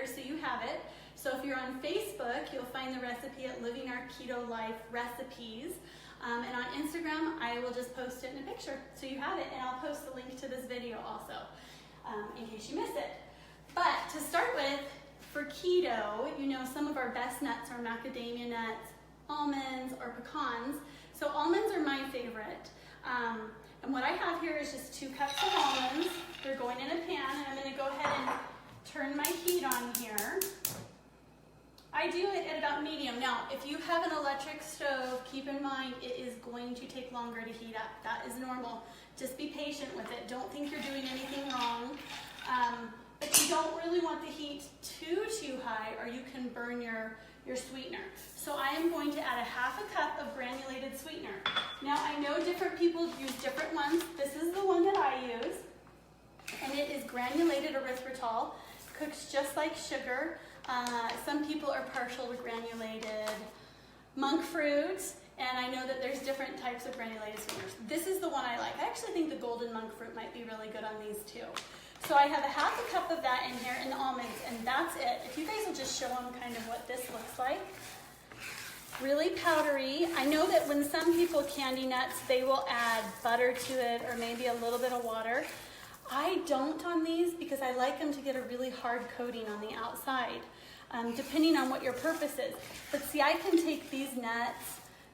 here so you have it. So if you're on Facebook, you'll find the recipe at Living Our Keto Life Recipes. And on Instagram, I will just post it in a picture so you have it, and I'll post the link to this video also in case you miss it. But to start with, for keto, you know some of our best nuts are macadamia nuts, almonds, or pecans. So almonds are my favorite. And what I have here is just 2 cups of almonds. They're going in a pan, and I'm going to go ahead and turn my heat on here. I do it at about medium. Now, if you have an electric stove, keep in mind it is going to take longer to heat up. That is normal. Just be patient with it. Don't think you're doing anything wrong. But you don't really want the heat too high, or you can burn your sweetener. So I am going to add a 1/2 cup of granulated sweetener. Now, I know different people use different ones. This is the one that I use, and it is granulated erythritol. Cooks just like sugar. Some people are partial to granulated monk fruit, and I know that there's different types of granulated sweeteners. This is the one I like. I actually think the golden monk fruit might be really good on these too. So I have a 1/2 cup of that in here, and the almonds, and that's it. If you guys will just show them kind of what this looks like. Really powdery. I know that when some people candy nuts, they will add butter to it or maybe a little bit of water. I don't on these because I like them to get a really hard coating on the outside, depending on what your purpose is. But see, I can take these nuts,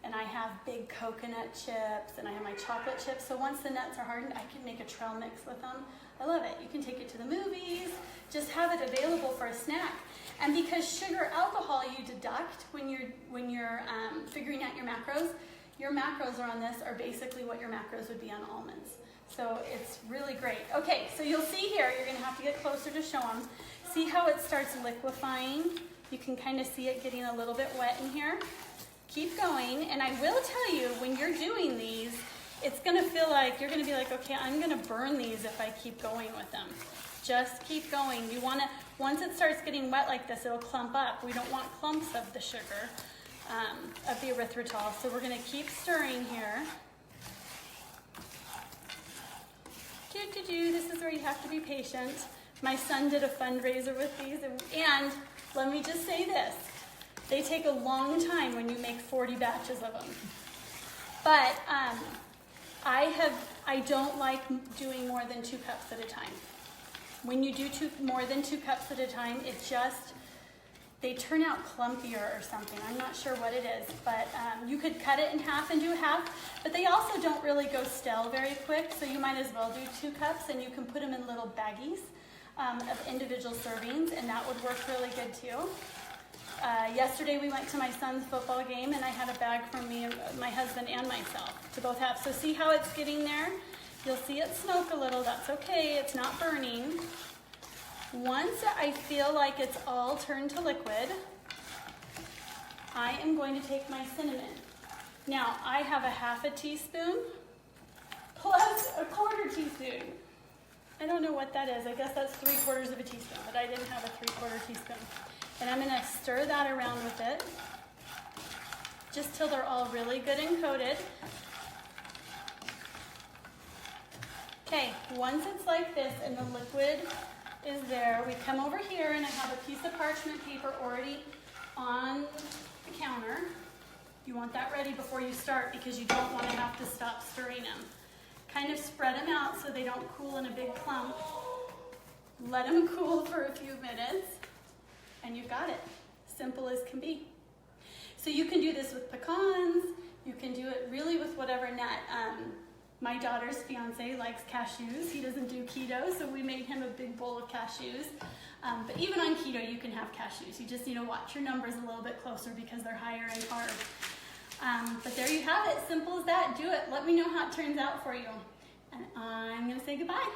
and I have big coconut chips, and I have my chocolate chips. So once the nuts are hardened, I can make a trail mix with them. I love it. You can take it to the movies, just have it available for a snack. And because sugar, alcohol, you deduct when you're figuring out your macros are on this are basically what your macros would be on almonds. So it's really great. Okay, so you'll see here, you're gonna have to get closer to show them. See how it starts liquefying? You can kind of see it getting a little bit wet in here. Keep going, and I will tell you, when you're doing these, it's gonna feel like, you're gonna be like, okay, I'm gonna burn these if I keep going with them. Just keep going. You wanna, once it starts getting wet like this, it'll clump up. We don't want clumps of the sugar, of the erythritol. So we're gonna keep stirring here. This is where you have to be patient. My son did a fundraiser with these, and let me just say this. They take a long time when you make 40 batches of them. But I don't like doing more than 2 cups at a time. When you do more than 2 cups at a time, it just, they turn out clumpier or something. I'm not sure what it is, but you could cut it in half and do half, but they also don't really go stale very quick, so you might as well do 2 cups, and you can put them in little baggies of individual servings, and that would work really good too. Yesterday we went to my son's football game, and I had a bag for me, my husband, and myself to both have. So see how it's getting there? You'll see it smoke a little. That's okay. It's not burning. Once I feel like it's all turned to liquid, I am going to take my cinnamon. Now, I have a 1/2 teaspoon plus a 1/4 teaspoon. I don't know what that is. I guess that's 3/4 of a teaspoon, but I didn't have a 3/4 teaspoon. And I'm gonna stir that around with it, just till they're all really good and coated. Okay, once it's like this and the liquid is there, we come over here, and I have a piece of parchment paper already on the counter. You want that ready before you start because you don't want to have to stop stirring them. Kind of spread them out so they don't cool in a big clump. Let them cool for a few minutes, and you've got it. Simple as can be. So you can do this with pecans. You can do it really with whatever nut. My daughter's fiance likes cashews. He doesn't do keto, so we made him a big bowl of cashews. But even on keto, you can have cashews. You just need to watch your numbers a little bit closer because they're higher in carbs. But there you have it. Simple as that. Do it. Let me know how it turns out for you. And I'm going to say goodbye.